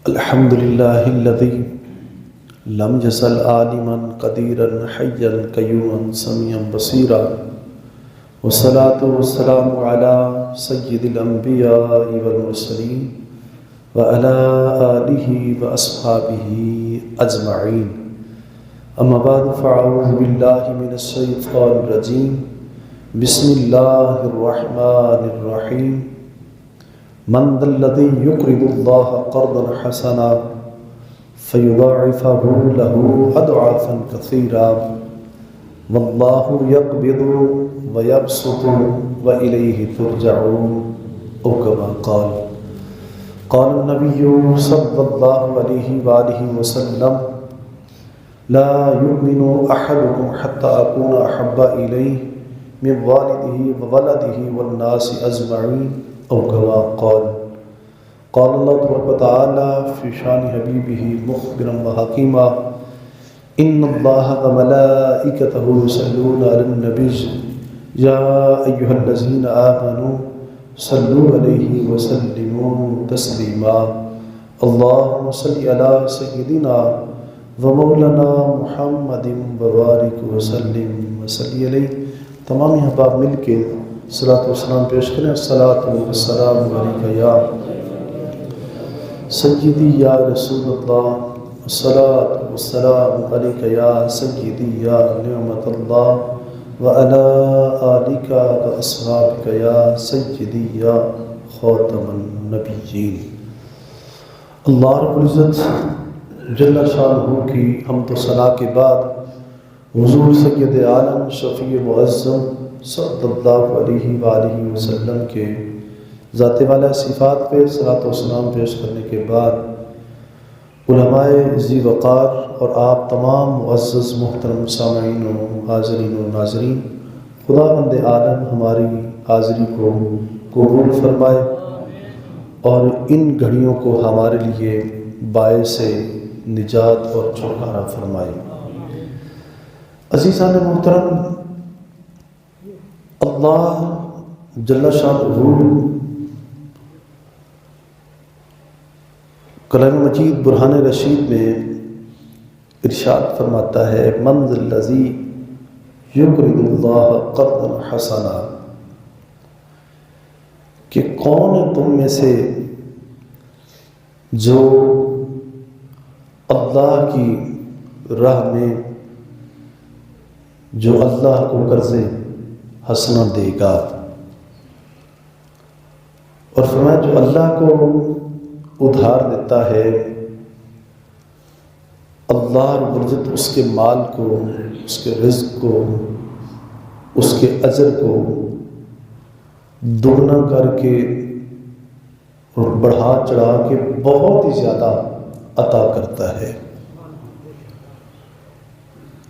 الحمد لله الذي لم يزل عالما قديرا حيا قيوما سميعا بصيرا والصلاة والسلام على سيد الأنبياء والمرسلين وعلى آله وأصحابه أجمعين. أما بعد فأعوذ بالله من الشيطان الرجيم. بسم الله الرحمن الرحيم. من ذا الذي يقرض الله قرضا حسنا فيضاعفه له أضعافا كثيرا والله يقبض ويبسط وإليه ترجعون أو كما قال النبي صلى الله عليه وآله وسلم: لا يؤمن أحدكم حتى أكون أحب إليه من والده وولده والناس أجمعين أو كما قال الله تبارك وتعالى في شان حبيبه مخبرا وحكيما: إن الله وملائكته يصلون على النبي يا أيها الذين آمنوا صلوا عليه وسلموا تسليما. اللهم صل على سيدنا ومولانا محمد وبارك وسلم وصلی علیہ. تمام احباب مل کے صلاۃ والسلام پیش کریں. الصلاۃ والسلام علیک یا سیدی یا رسول اللہ، الصلاۃ والسلام علیک یا سیدی یا نعمت اللہ، وعلی آلک واصحابک یا سیدی یا خاتم النبیین. اللہ رب العزت جل شانہ کی حمد و ثنا کے بعد حضور سید عالم شفیع معظم صلی اللہ علیہ وآلہ وسلم کے ذات والا صفات پہ صلاۃ و سلام پیش کرنے کے بعد علماء ذی وقار اور آپ تمام معزز محترم سامعین و حاضرین و ناظرین، خدا بند عالم ہماری حاضری کو قبول فرمائے اور ان گھڑیوں کو ہمارے لیے باعث نجات اور چھٹکارا فرمائے. عزیزان محترم، اللہ جل شانہ کلام مجید برہان رشید میں ارشاد فرماتا ہے: من ذا الذی یقرض اللہ قرضا حسنا، کہ کون ہے تم میں سے جو اللہ کی راہ میں جو اللہ کو قرض حسنا دے گا. اور فرمایا جو اللہ کو ادھار دیتا ہے، اللہ رب العزت اس کے مال کو، اس کے رزق کو، اس کے اجر کو دگنا کر کے اور بڑھا چڑھا کے بہت ہی زیادہ عطا کرتا ہے.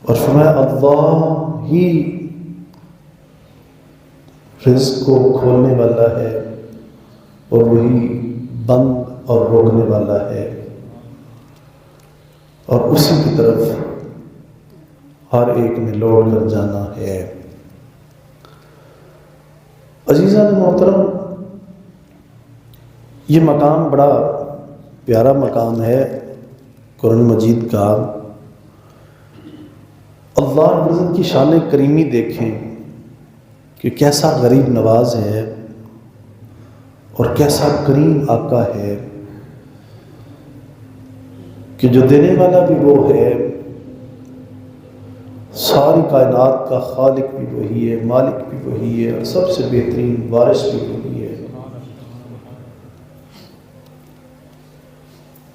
اور فرمایا اللہ ہی رزق کو کھولنے والا ہے اور وہی بند اور روکنے والا ہے، اور اسی کی طرف ہر ایک نے لوٹ کر جانا ہے. عزیزان محترم، یہ مقام بڑا پیارا مقام ہے قرآن مجید کا. اللہ رب العزت کی شان کریمی دیکھیں کہ کیسا غریب نواز ہے اور کیسا کریم آقا ہے کہ جو دینے والا بھی وہ ہے، ساری کائنات کا خالق بھی وہی ہے، مالک بھی وہی ہے، اور سب سے بہترین وارث بھی وہی ہے.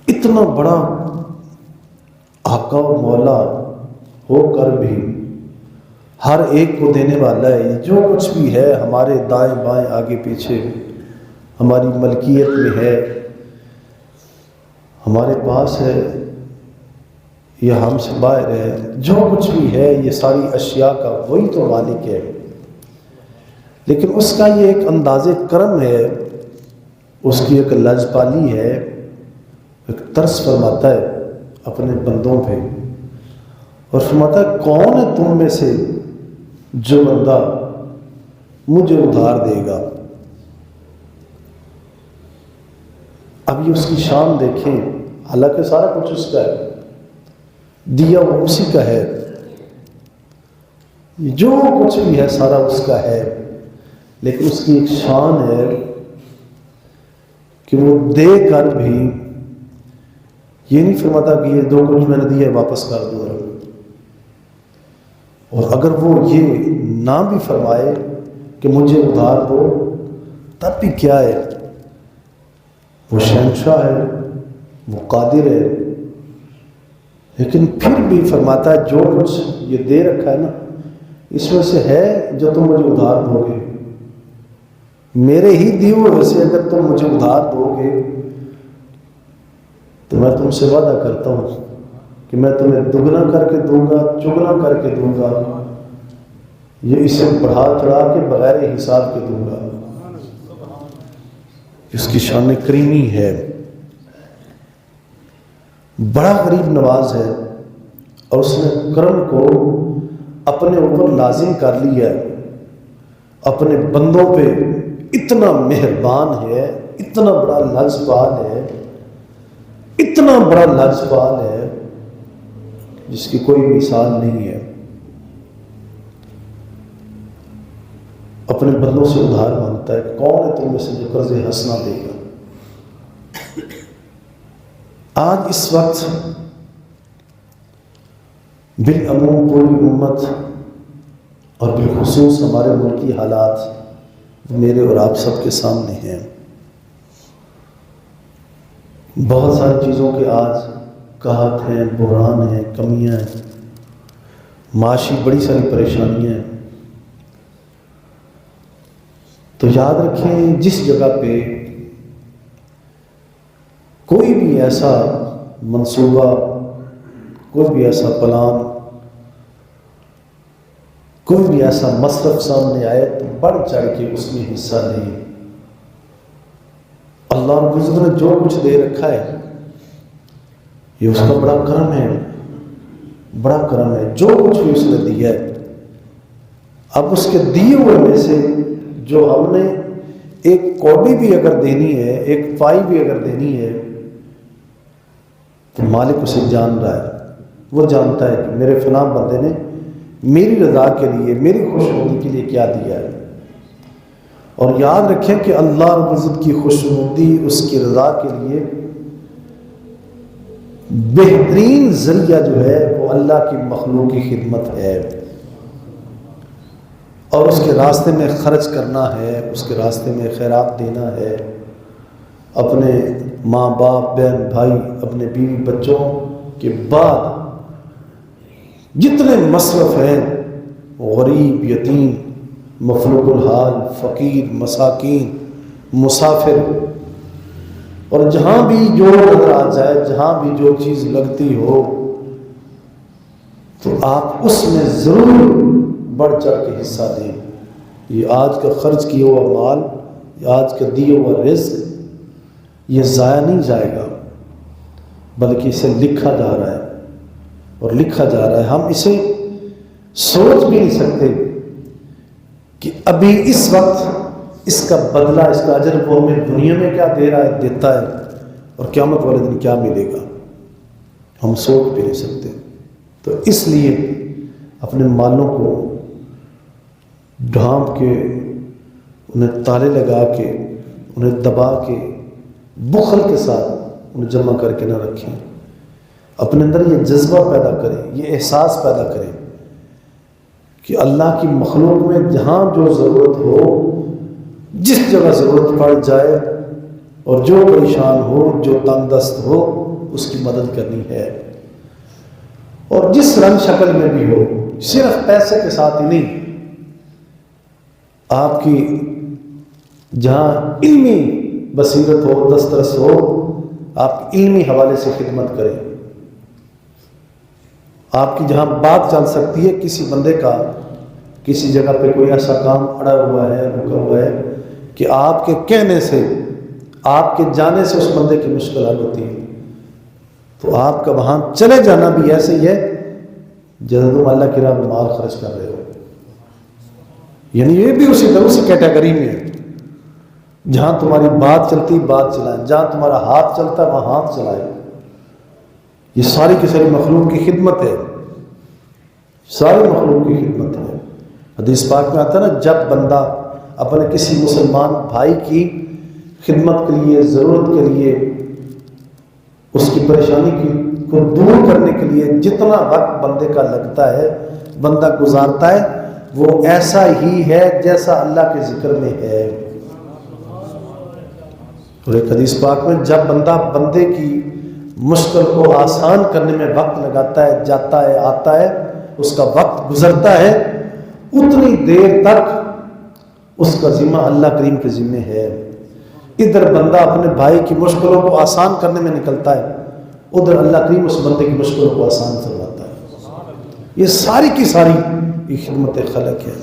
اتنا بڑا آقا و مولا ہو کر بھی ہر ایک کو دینے والا ہے. جو کچھ بھی ہے ہمارے دائیں بائیں آگے پیچھے ہماری ملکیت میں ہے، ہمارے پاس ہے یا ہم سے باہر ہے، جو کچھ بھی ہے یہ ساری اشیاء کا وہی تو مالک ہے. لیکن اس کا یہ ایک انداز کرم ہے، اس کی ایک لجپالی ہے، ایک ترس فرماتا ہے اپنے بندوں پہ، اور فرماتا ہے کون ہے تم میں سے جو بندہ مجھے ادھار دے گا. اب یہ اس کی شان دیکھیں، حالانکہ سارا کچھ اس کا ہے، دیا وہ اسی کا ہے، جو کچھ بھی ہے سارا اس کا ہے، لیکن اس کی ایک شان ہے کہ وہ دے کر بھی یہ نہیں فرماتا کہ یہ جو کچھ میں نے دیا ہے واپس کر دو، اور اگر وہ یہ نہ بھی فرمائے کہ مجھے ادھار دو تب بھی کیا ہے، وہ شہنشاہ ہے، وہ قادر ہے، لیکن پھر بھی فرماتا ہے جو کچھ یہ دے رکھا ہے نا اس میں سے ہے جو تم مجھے ادھار دو گے، میرے ہی دیے ہوئے سے اگر تم مجھے ادھار دو گے تو میں تم سے وعدہ کرتا ہوں کہ میں تمہیں دگنا کر کے دوں گا، چگنا کر کے دوں گا، یہ اسے بڑھا چڑھا کے بغیر حساب کے دوں گا۔ اس کی شان کریمی ہے، بڑا غریب نواز ہے، اور اس نے کرم کو اپنے اوپر لازم کر لیا ہے، اپنے بندوں پہ اتنا مہربان ہے، اتنا بڑا لجپال ہے، اتنا بڑا لجپال ہے جس کی کوئی مثال نہیں ہے، اپنے بندوں سے ادھار مانگتا ہے، کون ہے تم میں سے جو قرض حسنہ دے گا؟ آج اس وقت بالعموم پوری امت اور بالخصوص ہمارے ملکی حالات میرے اور آپ سب کے سامنے ہیں، بہت ساری چیزوں کے آج قحط ہیں، بحران ہیں، کمیاں ہیں، معاشی بڑی ساری پریشانیاں ہیں۔ تو یاد رکھیں جس جگہ پہ کوئی بھی ایسا منصوبہ، کوئی بھی ایسا پلان، کوئی بھی ایسا مصرف سامنے آئے تو بڑھ چڑھ کے اس میں حصہ لیں۔ اللہ رب العزت نے جو کچھ دے رکھا ہے یہ اس کا بڑا کرم ہے، بڑا کرم ہے، جو کچھ بھی اس نے دیا ہے۔ اب اس کے دیے ہوئے میں سے جو ہم نے ایک کوڑی بھی اگر دینی ہے، ایک پائی بھی اگر دینی ہے، تو مالک اسے جان رہا ہے، وہ جانتا ہے کہ میرے فلاں بندے نے میری رضا کے لیے، میری خوشنودی کے لیے کیا دیا ہے۔ اور یاد رکھیں کہ اللہ رب العزت کی خوشنودی، اس کی رضا کے لیے بہترین ذریعہ جو ہے وہ اللہ کی مخلوق کی خدمت ہے، اور اس کے راستے میں خرچ کرنا ہے، اس کے راستے میں خیرات دینا ہے، اپنے ماں باپ، بہن بھائی، اپنے بیوی بچوں کے بعد جتنے مصرف ہیں، غریب، یتیم، مفلوق الحال، فقیر، مساکین، مسافر، اور جہاں بھی جو نظر آ جائے، جہاں بھی جو چیز لگتی ہو تو آپ اس میں ضرور بڑھ چڑھ کے حصہ دیں۔ یہ آج کا خرچ کیا ہوا مال، یہ آج کا دیا ہوا رزق، یہ ضائع نہیں جائے گا، بلکہ اسے لکھا جا رہا ہے، اور لکھا جا رہا ہے۔ ہم اسے سوچ بھی نہیں سکتے کہ ابھی اس وقت اس کا بدلہ، اس کا اجر وہ ہمیں دنیا میں کیا دے رہا ہے، دیتا ہے، اور قیامت والے دن کیا ملے گا، ہم سوچ بھی نہیں سکتے۔ تو اس لیے اپنے مالوں کو ڈھانپ کے، انہیں تالے لگا کے، انہیں دبا کے، بخل کے ساتھ انہیں جمع کر کے نہ رکھیں۔ اپنے اندر یہ جذبہ پیدا کریں، یہ احساس پیدا کریں کہ اللہ کی مخلوق میں جہاں جو ضرورت ہو، جس جگہ ضرورت پڑ جائے، اور جو پریشان ہو، جو تنگ دست ہو، اس کی مدد کرنی ہے، اور جس رنگ شکل میں بھی ہو، صرف پیسے کے ساتھ ہی نہیں، آپ کی جہاں علمی بصیرت ہو، دسترس ہو، آپ علمی حوالے سے خدمت کریں۔ آپ کی جہاں بات چل سکتی ہے، کسی بندے کا کسی جگہ پہ کوئی ایسا کام اڑا ہوا ہے، رکا ہوا ہے کہ آپ کے کہنے سے، آپ کے جانے سے اس بندے کی مشکل حل ہوتی ہے، تو آپ کا وہاں چلے جانا بھی ایسے ہی ہے جیسے تم اللہ کی راہ میں مال خرچ کر رہے ہو، یعنی یہ بھی اسی کیٹیگری میں ہے۔ جہاں تمہاری بات چلتی بات چلائیں، جہاں تمہارا ہاتھ چلتا ہے وہاں ہاتھ چلائیں۔ یہ ساری کی ساری مخلوق کی خدمت ہے، ساری مخلوق کی خدمت ہے۔ حدیث پاک میں آتا ہے نا، جب بندہ اپنے کسی مسلمان بھائی کی خدمت کے لیے، ضرورت کے لیے، اس کی پریشانی کو دور کرنے کے لیے جتنا وقت بندے کا لگتا ہے، بندہ گزارتا ہے، وہ ایسا ہی ہے جیسا اللہ کے ذکر میں ہے۔ اور ایک حدیث پاک میں، جب بندہ بندے کی مشکل کو آسان کرنے میں وقت لگاتا ہے، جاتا ہے، آتا ہے، اس کا وقت گزرتا ہے، اتنی دیر تک اس کا ذمہ اللہ کریم کے ذمہ ہے۔ ادھر بندہ اپنے بھائی کی مشکلوں کو آسان کرنے میں نکلتا ہے، ادھر اللہ کریم اس بندے کی مشکلوں کو آسان فرماتا ہے۔ یہ ساری کی ساری یہ خدمت خلق ہے۔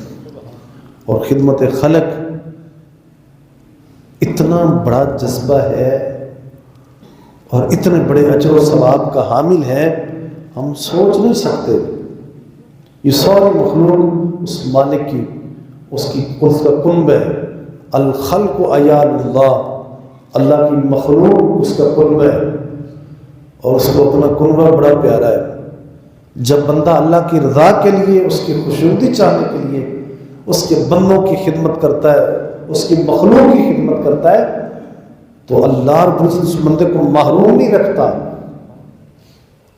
اور خدمت خلق اتنا بڑا جذبہ ہے اور اتنے بڑے اجر و ثواب کا حامل ہے، ہم سوچ نہیں سکتے۔ یہ ساری مخلوق اس مالک کی، اس کا کنب ہے۔ الخلق عیال اللہ، اللہ کی مخلوق اس کا کنب ہے، اور اس کو اپنا کنبہ بڑا پیارا ہے۔ جب بندہ اللہ کی رضا کے لیے، اس کی خوشنودی چاہنے کے لیے اس کے بندوں کی خدمت کرتا ہے، اس کی مخلوق کی خدمت کرتا ہے، تو اللہ رب العزت اس بندے کو محروم نہیں رکھتا۔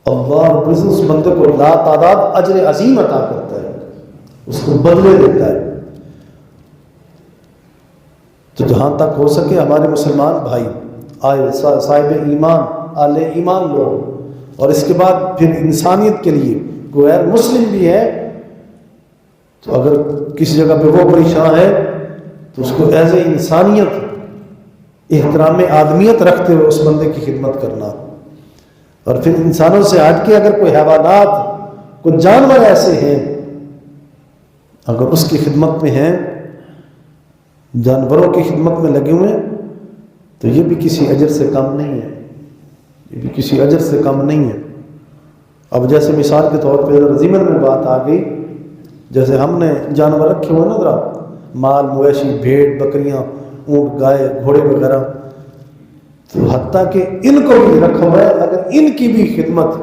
اللہ رب العزت اس بندے کو لا تعداد اجر عظیم عطا کرتا ہے، اس کو بدلے دیتا ہے۔ تو جہاں تک ہو سکے ہمارے مسلمان بھائی آئے، صاحب ایمان، اہل ایمان لوگ، اور اس کے بعد پھر انسانیت کے لیے کوئی غیر مسلم بھی ہے تو اگر کسی جگہ پہ وہ پریشان ہے تو اس کو ایز اے انسانیت، احترام آدمیت رکھتے ہوئے اس بندے کی خدمت کرنا۔ اور پھر انسانوں سے ہٹ کے اگر کوئی حیوانات، کوئی جانور ایسے ہیں اگر اس کی خدمت میں ہیں، جانوروں کی خدمت میں لگے ہوئے ہیں، تو یہ بھی کسی اجر سے کم نہیں ہے، یہ بھی کسی اجر سے کم نہیں ہے۔ اب جیسے مثال کے طور پہ ضمن میں بات آ گئی، جیسے ہم نے جانور رکھے ہوئے نا، ذرا مال مویشی، بھیڑ بکریاں، اونٹ گائے گھوڑے وغیرہ، تو حتیٰ کہ ان کو بھی رکھا ہوا ہے، اگر ان کی بھی خدمت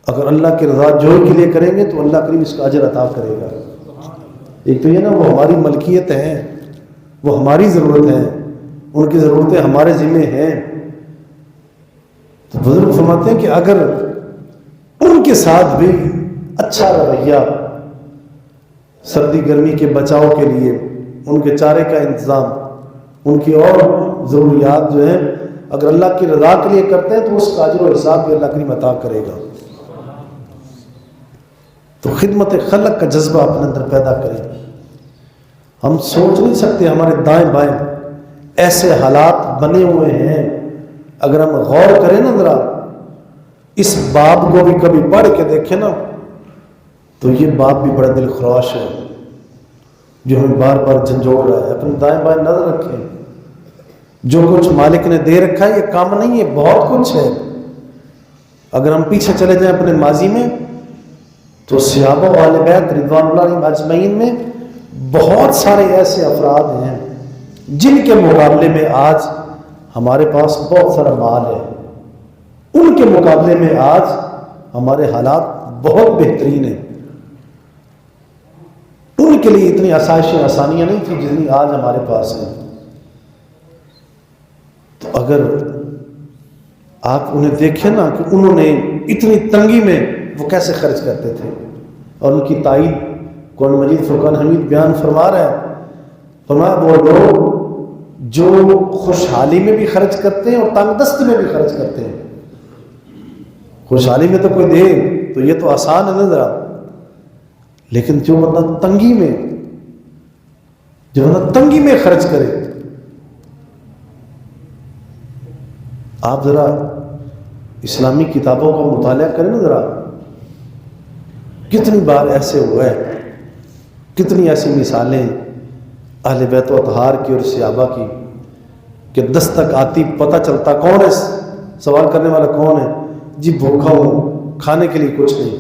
اگر اللہ کی رضا جوئی کے لیے کریں گے تو اللہ کریم اس کا اجر عطا کرے گا۔ ایک تو یہ نا، وہ ہماری ملکیت ہیں، وہ ہماری ضرورت ہے، ان کی ضرورتیں ہمارے ذمہ ہیں۔ تو بزرگ فرماتے ہیں کہ اگر ان کے ساتھ بھی اچھا رویہ، سردی گرمی کے بچاؤ کے لیے ان کے چارے کا انتظام، ان کی اور ضروریات جو ہیں اگر اللہ کی رضا کے لیے کرتے ہیں تو اس کا اجر و حساب بھی اللہ کریم عطا کرے گا۔ تو خدمت خلق کا جذبہ اپنے اندر پیدا کریں۔ ہم سوچ نہیں سکتے، ہمارے دائیں بائیں ایسے حالات بنے ہوئے ہیں، اگر ہم غور کریں نا ذرا، اس باب کو بھی کبھی پڑھ کے دیکھیں نا تو یہ باب بھی بڑا دل خراش ہے، جو ہمیں بار بار جھنجھوڑ رہا ہے۔ اپنے دائیں بائیں نظر رکھیں، جو کچھ مالک نے دے رکھا ہے یہ کام نہیں ہے، بہت کچھ ہے۔ اگر ہم پیچھے چلے جائیں اپنے ماضی میں تو صحابہ و اہل بیت رضوان اللہ علیہم اجمعین میں بہت سارے ایسے افراد ہیں جن کے مقابلے میں آج ہمارے پاس بہت سارا مال ہے، ان کے مقابلے میں آج ہمارے حالات بہت بہترین ہیں۔ ان کے لیے اتنی آسائشیں آسانیاں نہیں تھیں جتنی آج ہمارے پاس ہیں۔ تو اگر آپ انہیں دیکھیں نا کہ انہوں نے اتنی تنگی میں وہ کیسے خرچ کرتے تھے، اور ان کی تائید قرآن مجید فرقان حمید بیان فرما رہا ہے، فرمایا وہ لوگ جو خوشحالی میں بھی خرچ کرتے ہیں اور تنگ دستی میں بھی خرچ کرتے ہیں۔ خوشحالی میں تو کوئی دے تو یہ تو آسان ہے نا ذرا، لیکن جو بندہ تنگی میں خرچ کرے، آپ ذرا اسلامی کتابوں کا مطالعہ کریں نا ذرا، کتنی بار ایسے ہوا ہے، کتنی ایسی مثالیں اہل بیت و اطہار کی اور صحابہ کی کہ دستک آتی پتہ چلتا کون ہے، سوال کرنے والا کون ہے، جی بھوکا ہوں، کھانے کے لیے کچھ نہیں۔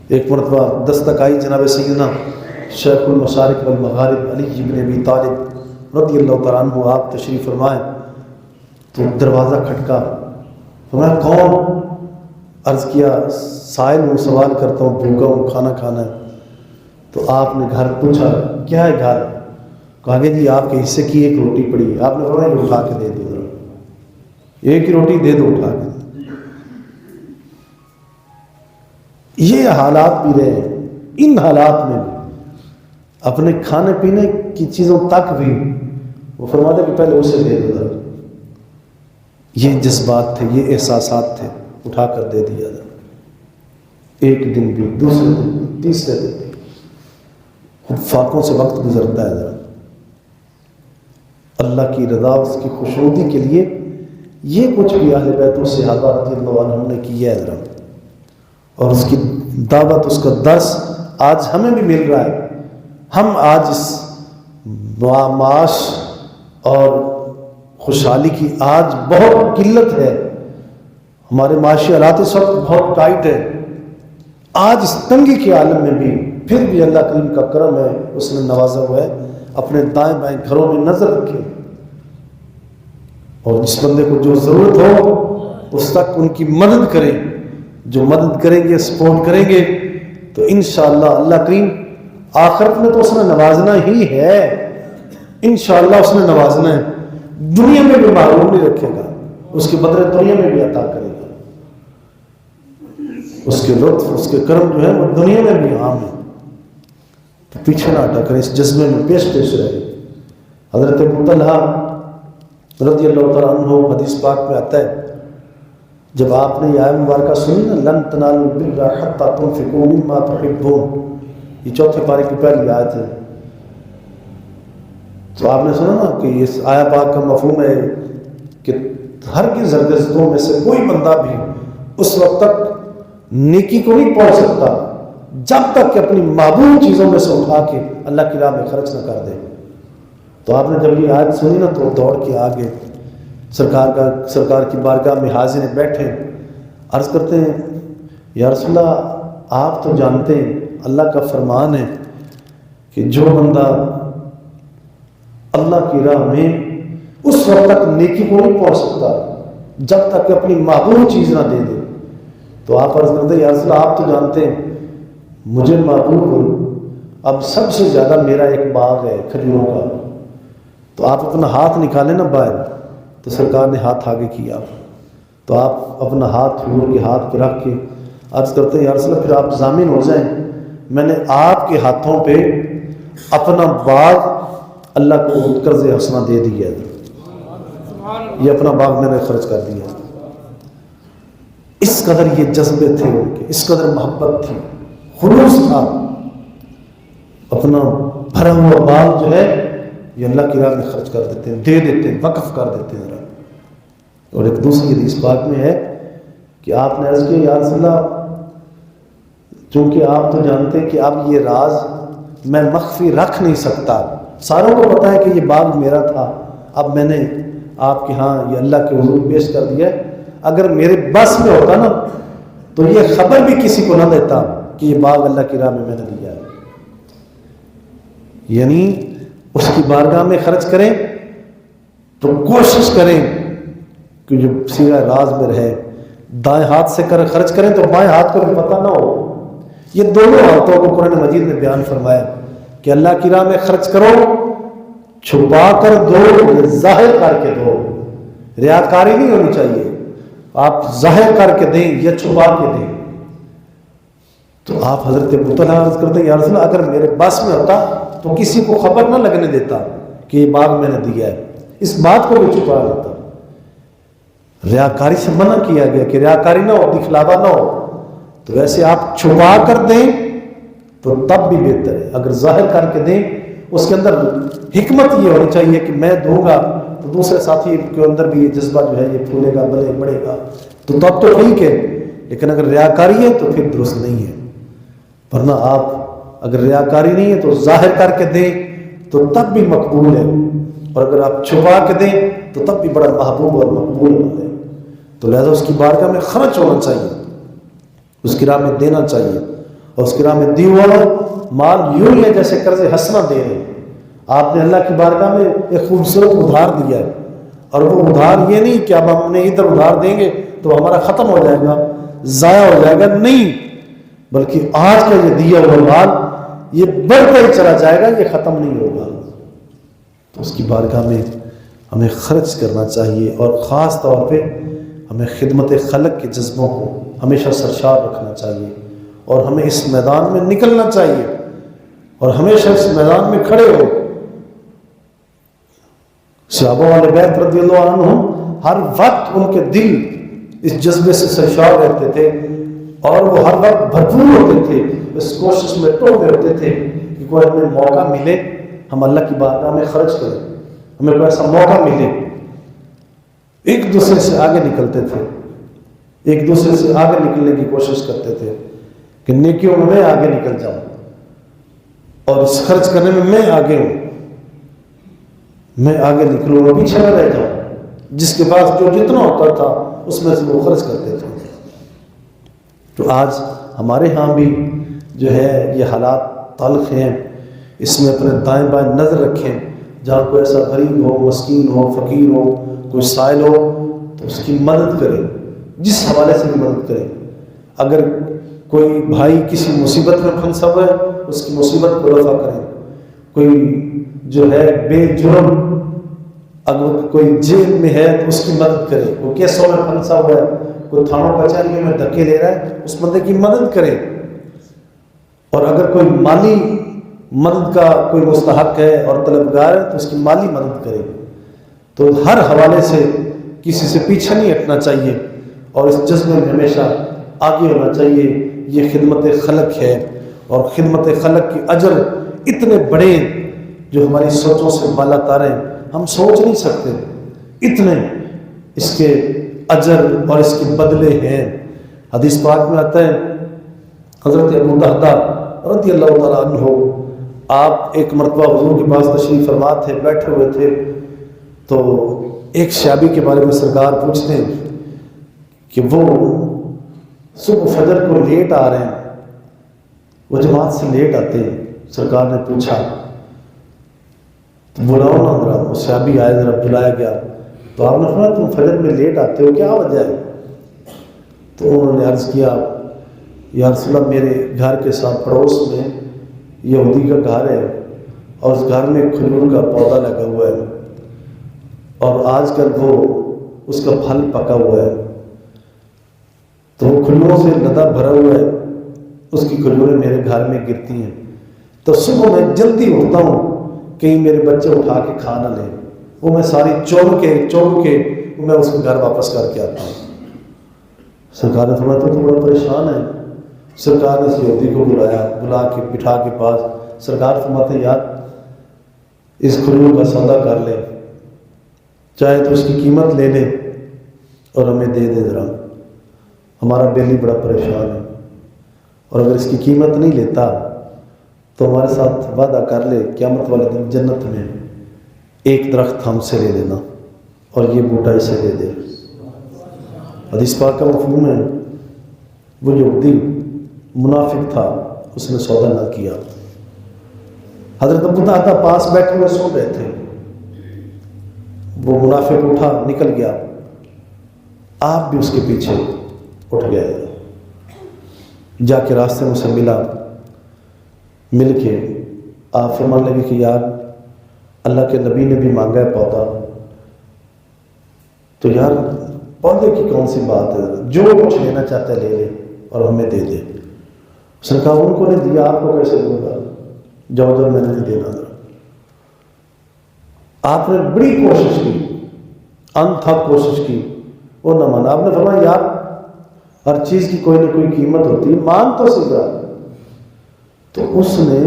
ایک مرتبہ دستک آئی جناب سیدنا شیخ المشارق والمغارب علی بن ابی طالب رضی اللہ تعالیٰ عنہ آپ تشریف فرمائیں تو دروازہ کھٹکا، فرمایا کون؟ عرض کیا سائل ہوں، سوال کرتا ہوں، بھوکا ہوں، کھانا کھانا ہے۔ تو آپ نے گھر پوچھا کیا ہے گھر؟ کہا کہ جی آپ کے حصے کی ایک روٹی پڑی ہے۔ آپ نے فرمایا یہ اٹھا کے دے دو، ذرا ایک ہی روٹی دے دو اٹھا کے۔ یہ حالات بھی رہے، ان حالات میں بھی اپنے کھانے پینے کی چیزوں تک بھی وہ فرماتے کہ پہلے اسے دے دو ذرا۔ یہ جذبات تھے، یہ احساسات تھے، اٹھا کر دے دیا ذرا۔ ایک دن بھی، دوسرے دن بھی، تیسرے دن بھی، خود فاقوں سے وقت گزرتا ہے ذرا۔ اللہ کی رضا، اس کی خوشنودی کے لیے یہ کچھ بھی اہل بیت و صحابہ رضی اللہ عنہم نے کیا ہے ذرا، اور اس کی دعوت، اس کا درس آج ہمیں بھی مل رہا ہے۔ ہم آج اس معاش اور خوشحالی کی آج بہت قلت ہے، ہمارے معاشی حالات اس وقت بہت ٹائٹ ہے۔ آج اس تنگی کے عالم میں بھی پھر بھی اللہ کریم کا کرم ہے، اس نے نوازا ہوا ہے۔ اپنے دائیں بائیں گھروں میں نظر رکھیں، اور جس بندے کو جو ضرورت ہو اس تک ان کی مدد کریں۔ جو مدد کریں گے، سپورٹ کریں گے، تو انشاءاللہ اللہ کریم آخرت میں تو اس نے نوازنا ہی ہے، انشاءاللہ اس نے نوازنا ہے، دنیا میں بھی معلوم نہیں رکھے گا، اس کے بدلے دنیا میں بھی عطا کرے گا۔ اس کے لطف، اس کے کرم جو ہے وہ دنیا میں بھی عام ہے۔ تو پیچھے نہ ہٹا کریں، اس جذبے میں پیش رہے۔ حضرت ابو طلحہ رضی اللہ تعالیٰ عنہ حدیث پاک میں آتا ہے، جب آپ نے یہ آیت مبارکہ سنی نا، لن تنالوا البر حتی تنفقوا مما تحبون، یہ چوتھے پارے کی پہلی آیت ہے، تو آپ نے سنا نا کہ اس آیت پاک کا مفہوم ہے کہ ہرگز دو میں سے کوئی بندہ بھی اس وقت تک نیکی کو نہیں پہنچ سکتا جب تک کہ اپنی محبوب چیزوں میں سے اٹھا کے اللہ کی راہ میں خرچ نہ کر دے۔ تو آپ نے جب یہ آیت سنی نا تو دوڑ کے آگے سرکار کی بارگاہ میں حاضر بیٹھے، عرض کرتے ہیں یا رسول اللہ آپ تو جانتے ہیں اللہ کا فرمان ہے کہ جو بندہ اللہ کی راہ میں اس وقت تک نیکی کو نہیں پہنچ سکتا جب تک کہ اپنی محبوب چیز نہ دے دے۔ تو آپ عرض کرتے ہیں یا رسول اللہ آپ تو جانتے ہیں مجھے محبوب اب سب سے زیادہ میرا ایک باغ ہے کھجوروں کا، تو آپ اپنا ہاتھ نکالیں نا باہر، تو سرکار نے ہاتھ آگے کیا، تو آپ اپنا ہاتھ حضور کے ہاتھ پہ رکھ کے عرض کرتے ہیں یا رسول اللہ پھر آپ ضامن ہو جائیں، میں نے آپ کے ہاتھوں پہ اپنا باغ اللہ کو قرض حسنہ دے دیا ہے، یہ اپنا باغ میں نے خرچ کر دیا۔ اس قدر یہ جذبے تھے ان کے، اس قدر محبت تھی، خلوص تھا، اپنا بھرا ہوا باغ جو ہے یہ اللہ کی راہ میں خرچ کر دیتے ہیں، دے دیتے ہیں، وقف کر دیتے ہیں۔ اور ایک دوسری حدیث پاک میں ہے کہ آپ نے عرض کیا یا رسول اللہ چونکہ آپ تو جانتے ہیں کہ اب یہ راز میں مخفی رکھ نہیں سکتا، ساروں کو پتا ہے کہ یہ باغ میرا تھا، اب میں نے آپ کے ہاں یہ اللہ کے حضور پیش کر دیا، اگر میرے بس میں ہوتا نا تو یہ خبر بھی کسی کو نہ دیتا کہ یہ باغ اللہ کی راہ میں نے دیا ہے۔ یعنی اس کی بارگاہ میں خرچ کریں تو کوشش کریں کہ جو سیرہ راز میں رہے، دائیں ہاتھ سے خرچ کریں تو بائیں ہاتھ کو بھی پتہ نہ ہو۔ یہ دونوں حالتوں کو قرآن مجید نے بیان فرمایا کہ اللہ کی راہ میں خرچ کرو، چھپا کر دو، ظاہر کر کے دو، ریاکاری نہیں ہونی چاہیے، آپ ظاہر کر کے دیں یا چھپا کے دیں۔ تو آپ حضرت ابو طلحہ عرض کرتے ہیں یا رسول اللہ اگر میرے بس میں ہوتا تو کسی کو خبر نہ لگنے دیتا کہ یہ باغ میں نے دیا ہے، اس بات کو بھی چھپا لیتا۔ ریاکاری سے منع کیا گیا کہ ریاکاری نہ ہو، دکھلاوا نہ ہو، تو ویسے آپ چھپا کر دیں تو تب بھی بہتر ہے، اگر ظاہر کر کے دیں اس کے اندر حکمت یہ ہونی چاہیے کہ میں دوں گا تو دوسرے ساتھی کے اندر بھی یہ جذبہ جو ہے یہ پھولے گا، بڑھے گا، تو تب تو ٹھیک ہے، لیکن اگر ریاکاری ہے تو پھر درست نہیں ہے۔ ورنہ آپ اگر ریاکاری نہیں ہے تو ظاہر کر کے دیں تو تب بھی مقبول ہے، اور اگر آپ چھپا کے دیں تو تب بھی بڑا محبوب اور مقبول ہے۔ تو لہذا اس کی بارگاہ میں خرچ ہونا چاہیے، اس کی راہ میں دینا چاہیے، اور اس کی راہ میں دی ہوا مال یوں ہی ہے جیسے قرض حسنہ دے رہے ہیں. آپ نے اللہ کی بارگاہ میں ایک خوبصورت ادھار دیا ہے، اور وہ ادھار یہ نہیں کہ اب ہم نے ادھر ادھار دیں گے تو ہمارا ختم ہو جائے گا، ضائع ہو جائے گا، نہیں، بلکہ آج کا یہ دیا ہوا مال یہ بڑھتا ہی چلا جائے گا، یہ ختم نہیں ہوگا. تو اس کی بارگاہ میں ہمیں خرچ کرنا چاہیے، اور خاص طور پہ ہمیں خدمت خلق کے جذبوں کو ہمیشہ سرشار رکھنا چاہیے، اور ہمیں اس میدان میں نکلنا چاہیے اور ہمیشہ اس میدان میں کھڑے ہو. صحابہ والے بیت رضی اللہ عنہ ہر وقت ان کے دل اس جذبے سے سرشار رہتے تھے، اور وہ ہر وقت بھرپور ہوتے تھے، اس کوشش میں ٹوٹے ہوتے تھے کہ کوئی ہمیں موقع ملے ہم اللہ کی بارگاہ میں خرچ کریں، ہمیں کوئی ایسا موقع ملے. ایک دوسرے سے آگے نکلتے تھے، ایک دوسرے سے آگے نکلنے کی کوشش کرتے تھے کہ نیکیوں میں آگے نکل جاؤں، اور اس خرچ کرنے میں میں آگے ہوں، میں آگے نکلوں اور پیچھے نہ رہ جاؤں. جس کے پاس جو جتنا ہوتا تھا اس میں سے وہ خرچ کرتے تھے. تو آج ہمارے ہاں بھی جو ہے یہ حالات تلخ ہیں. اس میں اپنے دائیں بائیں نظر رکھیں، جہاں کوئی ایسا غریب ہو، مسکین ہو، فقیر ہو، کوئی سائل ہو تو اس کی مدد کریں، جس حوالے سے بھی مدد کریں. اگر کوئی بھائی کسی مصیبت میں پھنسا ہوا ہے اس کی مصیبت کو رفع کریں. کوئی جو ہے بے جرم اگر کوئی جیل میں ہے تو اس کی مدد کرے، کوئی کیسوں میں پھنسا ہوا ہے، کوئی تھانوں کچہریوں میں دھکے لے رہا ہے، اس بندے کی مدد کرے. اور اگر کوئی مالی مدد کا کوئی مستحق ہے اور طلبگار ہے تو اس کی مالی مدد کرے. تو ہر حوالے سے کسی سے پیچھے نہیں ہٹنا چاہیے، اور اس جذبے میں ہمیشہ آگے ہونا چاہیے. یہ خدمت خلق ہے، اور خدمت خلق کی اجر اتنے بڑے جو ہماری سوچوں سے بالا تار ہیں، ہم سوچ نہیں سکتے. اتنے اس کے اجر اور اس کے بدلے ہیں. حدیث پاک میں آتا ہے حضرت ابو درداء رضی اللہ تعالیٰ عنہ آپ ایک مرتبہ حضور کے پاس تشریف فرما تھے، بیٹھے ہوئے تھے، تو ایک شیابی کے بارے میں سرکار پوچھتے ہیں کہ وہ صبح فجر کو لیٹ آ رہے ہیں، وہ جماعت سے لیٹ آتے ہیں. سرکار نے پوچھا تو بلاؤ نا ذرا. وہ شیابی آئے، ذرا بلایا گیا تو آپ نے فرمایا تم فجر میں لیٹ آتے ہو، کیا وجہ ہے؟ تو انہوں نے عرض کیا یا رسول اللہ میرے گھر کے ساتھ پڑوس میں یہودی کا گھر ہے، اور اس گھر میں کھجور کا پودا لگا ہوا ہے، اور آج کل وہ اس کا پھل پکا ہوا ہے، تو وہ کھجوروں سے لدا بھرا ہوا ہے، اس کی کھجوریں میرے گھر میں گرتی ہیں. تو صبح میں جلدی اٹھتا ہوں کہیں میرے بچے اٹھا کے کھا نہ لیں، وہ میں ساری چوڑ کے میں اس کو گھر واپس کر کے آتا ہوں. سرکار نے فرمایا تو بڑا پریشان ہے. سرکار نے اس یہودی کو بلا کے بٹھا کے پاس سرکار فرماتے یار اس کھجور کا سودا کر لے، چاہے تو اس کی قیمت لے لے اور ہمیں دے دے ذرا، ہمارا بیلی بڑا پریشان ہے، اور اگر اس کی قیمت نہیں لیتا تو ہمارے ساتھ وعدہ کر لے قیامت والے دن جنت میں ایک درخت ہم سے لے لینا اور یہ بوٹا اسے دے دے. حدیث پاک کا مفہوم ہے وہ یہودی منافق تھا، اس نے سودا نہ کیا. حضرت ابو درداء پاس بیٹھے ہوئے سو رہے تھے، وہ منافق اٹھا نکل گیا، آپ بھی اس کے پیچھے اٹھ گئے، جا کے راستے میں سے مل کے آپ فرمانے لگے کہ یار اللہ کے نبی نے بھی مانگا ہے پودا، تو یار پودے کی کون سی بات ہے، جو کچھ لینا چاہتا ہے لے لے اور ہمیں دے دے. اس نے کہا ان کو نہیں دیا آپ کو کیسے دوں گا، جب میں نے نہیں دینا. آپ نے بڑی کوشش کی، انتھک کوشش کی، وہ نہ مانا. آپ نے فرمایا یار ہر چیز کی کوئی نہ کوئی قیمت ہوتی ہے، مانگ تو سکا. تو اس نے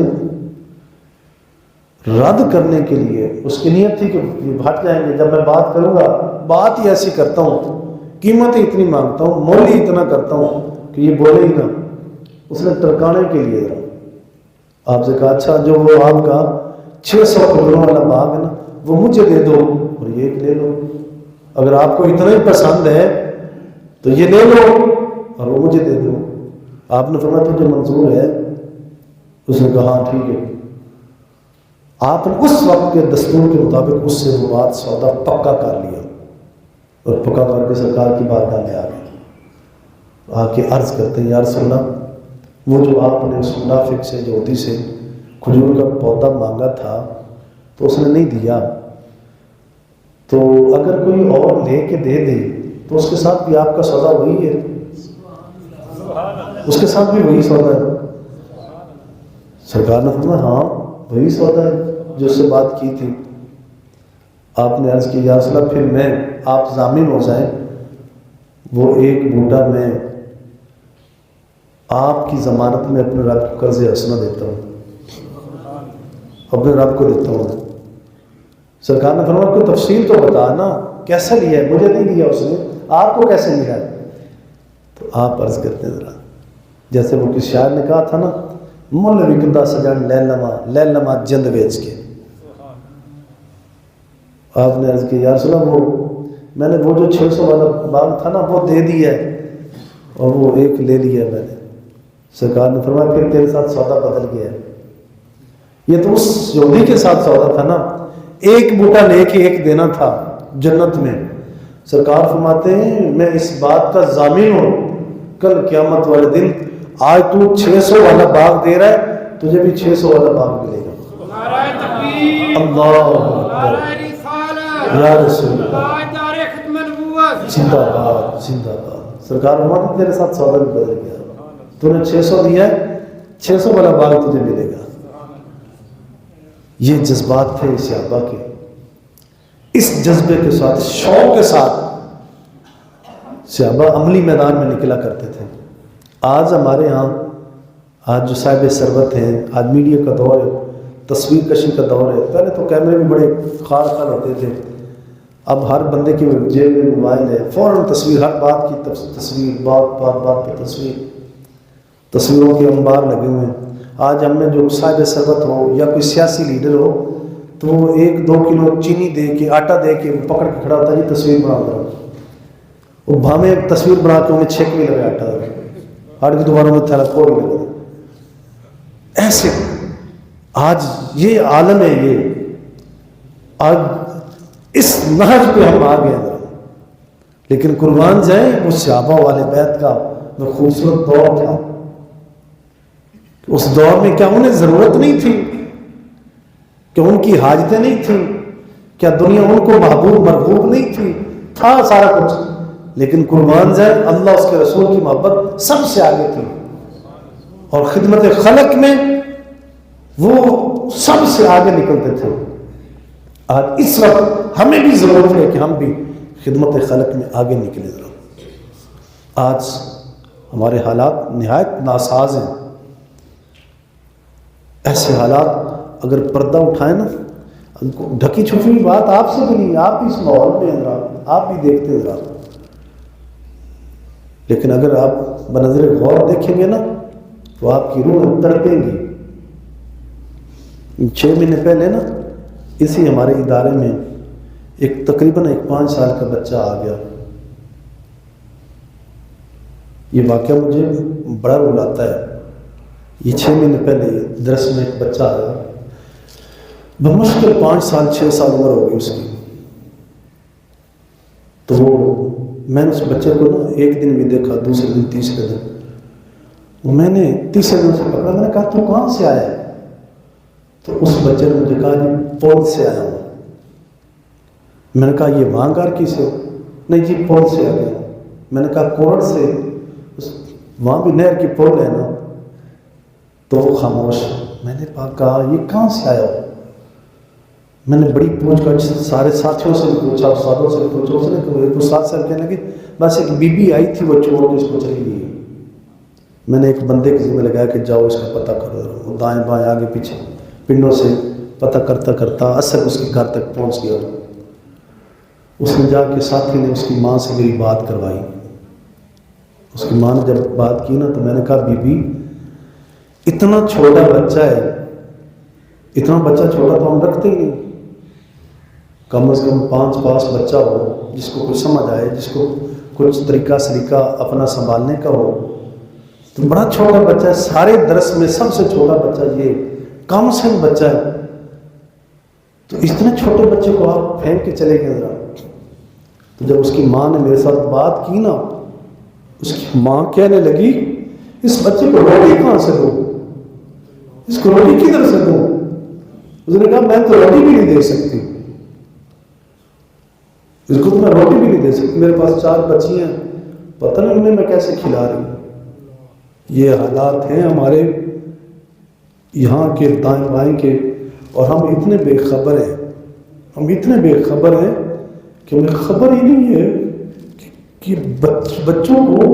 رد کرنے کے لیے، اس کی نیت تھی کہ یہ ہٹ جائیں گے، جب میں بات کروں گا بات ہی ایسی کرتا ہوں، قیمت ہی اتنی مانگتا ہوں، مول ہی اتنا کرتا ہوں کہ یہ بولے ہی نہ. اس نے ٹرکانے کے لیے آپ سے کہا اچھا جو وہ آپ کا 600 کھجوروں والا باغ ہے نا وہ مجھے دے دو اور یہ لے لو، اگر آپ کو اتنا ہی پسند ہے تو یہ لے لو اور وہ مجھے دے دو. آپ نے فرمایا تجھے منظور ہے؟ اس نے کہا ہاں ٹھیک ہے۔ آپ نے اس وقت کے دستور کے مطابق اس سے وہ بات سودا پکا کر لیا، اور پکا کر کے سرکار کی بارگاہ میں آ گئے۔ آ کے عرض کرتے ہیں یا رسول اللہ، وہ جو آپ نے اس منافق سے یہودی سے کھجور کا پودا مانگا تھا تو اس نے نہیں دیا، تو اگر کوئی اور لے کے دے دے تو اس کے ساتھ بھی آپ کا سودا وہی ہے؟ اس کے ساتھ بھی وہی سودا ہے؟ سرکار نے فرمایا ہاں وہی سودا ہے جو اس سے بات کی تھی۔ آپ نے عرض کی یا رسول اللہ، پھر میں آپ ضامن ہو جائیں، وہ ایک بوٹا میں آپ کی ضمانت میں اپنے رب کو قرض حسنہ دیتا ہوں، اپنے رب کو دیتا ہوں۔ سرکار نے فرمایا کوئی تفصیل تو بتا نا، کیسا لیا ہے؟ مجھے نہیں دیا اس نے، آپ کو کیسے ملا ہے؟ تو آپ عرض کرتے ہیں ذرا، جیسے وہ کس شاعر نے کہا تھا نا، مل وکدا سجن لیلما جند ویچ کے۔ آپ نے عرض کی یا رسول اللہ، وہ میں نے وہ جو 600 والا باغ تھا نا وہ دے دیا ہے، اور وہ ایک لے لیا ہے میں نے۔ سرکار نے فرمایا پھر تیرے ساتھ سودا بدل گیا ہے، یہ تو اس یہودی کے ساتھ سودا تھا نا، ایک بوٹا لے کے ایک دینا تھا جنت میں۔ سرکار فرماتے ہیں میں اس بات کا ضامن ہوں، کل قیامت والے دن آج تو 600 والا باغ دے رہا ہے، تجھے بھی 600 والا باغ ملے گا۔ اللہ اکبر، یا رسول اللہ، زندہ باد زندہ باد۔ سرکار فرماتے ہیں تیرے ساتھ سودا بھی بدل گیا، تو نے 600 دیا ہے، 600 والا باغ تجھے ملے گا۔ یہ جذبات تھے صحابہ کے، اس جذبے کے ساتھ، شوق کے ساتھ صحابہ عملی میدان میں نکلا کرتے تھے۔ آج ہمارے ہاں، آج جو صاحب ثروت ہیں، آج میڈیا کا دور ہے، تصویر کشی کا دور ہے۔ پہلے تو کیمرے بھی بڑے خار ہوتے تھے، اب ہر بندے کی جیب میں موبائل ہے، فوراً تصویر، ہر بات کی تصویر، بات پہ تصویر، تصویروں کے انبار لگے ہوئے ہیں۔ آج ہم میں جو صاحب ثروت ہو یا کوئی سیاسی لیڈر ہو تو وہ 1-2 کلو چینی دے کے، آٹا دے کے پکڑ کے کھڑا ہوتا ہے، جی تصویر بنا دو، وہ بھامے تصویر بنا کے انہیں چھیک بھی لگے آٹا ہٹ کی دوبارہ میں تھیلا کھول بھی لگا۔ ایسے آج یہ عالم ہے، یہ آج اس نہج پہ ہم آ گئے ہیں۔ لیکن قربان جائیں وہ صحابہ والے بیت کا وہ خوبصورت دور تھا۔ اس دور میں کیا انہیں ضرورت نہیں تھی؟ کہ ان کی حاجتیں نہیں تھیں؟ کیا دنیا ان کو محبوب مرغوب نہیں تھی؟ تھا سارا کچھ، لیکن قربان جائے اللہ اس کے رسول کی محبت سب سے آگے تھی، اور خدمت خلق میں وہ سب سے آگے نکلتے تھے۔ آج اس وقت ہمیں بھی ضرورت ہے کہ ہم بھی خدمت خلق میں آگے نکلیں۔ آج ہمارے حالات نہایت ناساز ہیں۔ ایسے حالات اگر پردہ اٹھائیں نا، ڈھکی چھپی بات آپ سے بھی نہیں، آپ بھی اس ماحول میں ہیں، آپ بھی دیکھتے ہیں ذرا، لیکن اگر آپ بنظر غور دیکھیں گے نا تو آپ کی روح تڑپیں گی۔ 6 مہینے پہلے نا اسی ہمارے ادارے میں ایک تقریباً 5 سال کا بچہ آ گیا۔ یہ واقعہ مجھے بڑا رلاتا ہے۔ یہ 6 مہینے پہلے درس میں ایک بچہ آیا، بمشکل 5 سال 6 سال عمر ہو گئی اس کی۔ تو میں نے اس بچے کو نا ایک دن بھی دیکھا، دوسرے دن، تیسرے دن، میں نے تیسرے دن سے پکڑا، میں نے کہا تو کہاں سے آیا ہے؟ تو اس بچے نے مجھے کہا جی پول سے آیا ہوں۔ میں نے کہا یہ وہاں کی سے ہو؟ نہیں جی پول سے آ گیا۔ میں نے کہا کوڑ سے؟ وہاں بھی نہر کی پول ہے نا۔ تو وہ خاموش۔ میں نے کہا یہ کہاں سے آیا ہو؟ میں نے بڑی پوچھ گچھ سارے ساتھیوں سے بھی پوچھا، استادوں سے بھی پوچھا۔ اس نے کہ ایک استاد صاحب کہنے لگے بس ایک بی بی آئی تھی، وہ چھوڑ کے اس کو چلی گئی۔ میں نے ایک بندے کے ذمہ لگایا کہ جاؤ اس کا پتہ کرو، وہ دائیں بائیں آگے پیچھے پنڈوں سے پتہ کرتا کرتا اصل اس کے گھر تک پہنچ گیا۔ اس نے جا کے ساتھی نے اس کی ماں سے میری بات کروائی۔ اس کی ماں نے جب بات کی نا تو میں نے کہا بی بی اتنا چھوٹا بچہ ہے، اتنا بچہ چھوٹا تو ہم رکھتے ہی نہیں، کم از کم 5 پاس بچہ ہو جس کو کچھ سمجھ آئے، جس کو کچھ طریقہ سلیقہ اپنا سنبھالنے کا ہو، تو بڑا چھوٹا بچہ ہے، سارے درس میں سب سے چھوٹا بچہ یہ کم سن بچہ ہے، تو اتنے چھوٹے بچے کو آپ پھینک کے چلے گئے ذرا۔ تو جب اس کی ماں نے میرے ساتھ بات کی نا، اس کی ماں کہنے لگی اس بچے کو روٹی کہاں سے دوں، اس کو روٹی کدھر سے دوں؟ اس نے کہا میں تو روٹی بھی نہیں دے سکتی، اس کو تو میں روٹی بھی نہیں دے سکتی، میرے پاس 4 بچی ہیں، پتہ نہیں انہیں میں کیسے کھلا رہی ہوں۔ یہ حالات ہیں ہمارے یہاں کے دائیں بائیں کے، اور ہم اتنے بے خبر ہیں، ہم اتنے بے خبر ہیں کہ ہمیں خبر ہی نہیں ہے کہ بچوں کو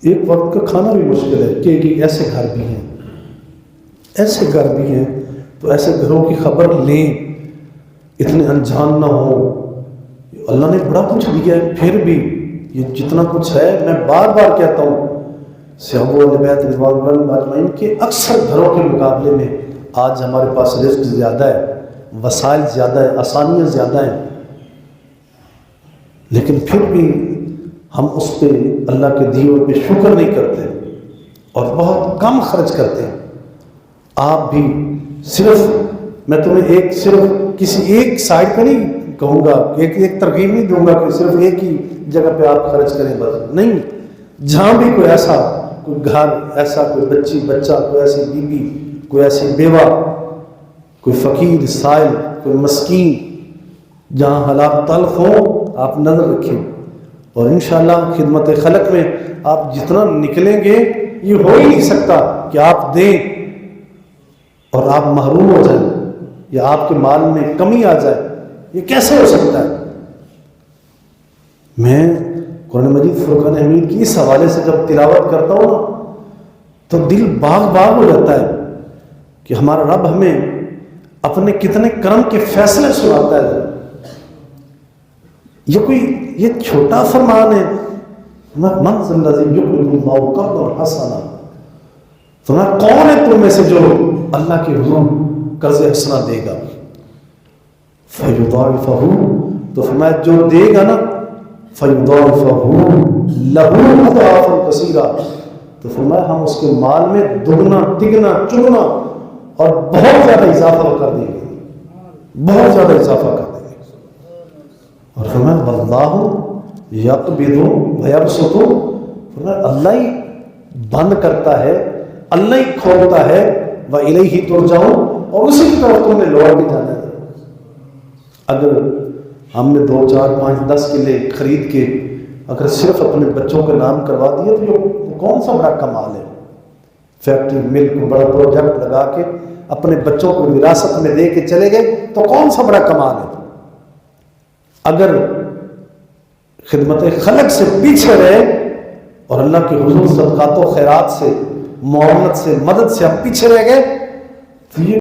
ایک وقت کا کھانا بھی مشکل ہے، کہ ایسے گھر بھی ہیں، ایسے گھر بھی ہیں، تو ایسے گھروں کی خبر لیں، اتنے انجان نہ ہوں۔ اللہ نے بڑا کچھ دیا ہے، پھر بھی یہ جتنا کچھ ہے، میں بار بار کہتا ہوں صحابہ و بیت رضوان اللہ اجمعین کے اکثر گھروں کے مقابلے میں آج ہمارے پاس رزق زیادہ ہے، وسائل زیادہ ہے، آسانیاں زیادہ ہیں، لیکن پھر بھی ہم اس پہ اللہ کے دیے پہ شکر نہیں کرتے اور بہت کم خرچ کرتے ہیں۔ آپ بھی صرف، میں تمہیں صرف کسی ایک سائڈ پہ نہیں کہوں گا، ایک ترغیب نہیں دوں گا کہ صرف ایک ہی جگہ پہ آپ خرچ کریں، بس نہیں، جہاں بھی کوئی ایسا کوئی گھر، ایسا کوئی بچی بچہ، کوئی ایسی بیوی، کوئی ایسی بیوہ، کوئی فقیر سائل، کوئی مسکین، جہاں حالات تلخ ہوں آپ نظر رکھیں، اور انشاءاللہ خدمت خلق میں آپ جتنا نکلیں گے یہ ہو ہی نہیں سکتا کہ آپ دیں اور آپ محروم ہو جائیں یا آپ کے مال میں کمی آ جائے، یہ کیسے ہو سکتا ہے؟ میں قرآن مجید فرقان حمید کی اس حوالے سے جب تلاوت کرتا ہوں نا تو دل باغ باغ ہو جاتا ہے کہ ہمارا رب ہمیں اپنے کتنے کرم کے فیصلے سناتا ہے۔ یہ چھوٹا فرمان ہے، من ذا الذی یقرض اللہ قرضا حسنا، فرمایا کون ہے تم میں سے جو اللہ کے حضور قرض حسنا دے گا؟ فیضاعفہ، تو فرمایا جو دے گا نا فیضاعفہ لہ اضعافا کثیرا، تو فرمایا ہم اس کے مال میں دگنا تگنا چگنا اور بہت زیادہ اضافہ کر دیں گے، بہت زیادہ اضافہ کر دیں گے۔ اور فرمایا واللہ یقبض ویبسط، فرمایا اللہ ہی بند کرتا ہے، اللہ ہی کھولتا ہے، وإلیہ ترجعون، اور اسی کی طرف تم نے لوٹ کے جانا ہے۔ اگر ہم نے 2 4 5 10 کلے خرید کے اگر صرف اپنے بچوں کے نام کروا دیے تو یہ کون سا بڑا کمال ہے؟ فیکٹری مل کو بڑا پروجیکٹ لگا کے اپنے بچوں کو وراثت میں دے کے چلے گئے تو کون سا بڑا کمال ہے؟ اگر خدمت خلق سے پیچھے رہے اور اللہ کے حضور صدقات و خیرات سے، معاونت سے، مدد سے ہم پیچھے رہ گئے تو یہ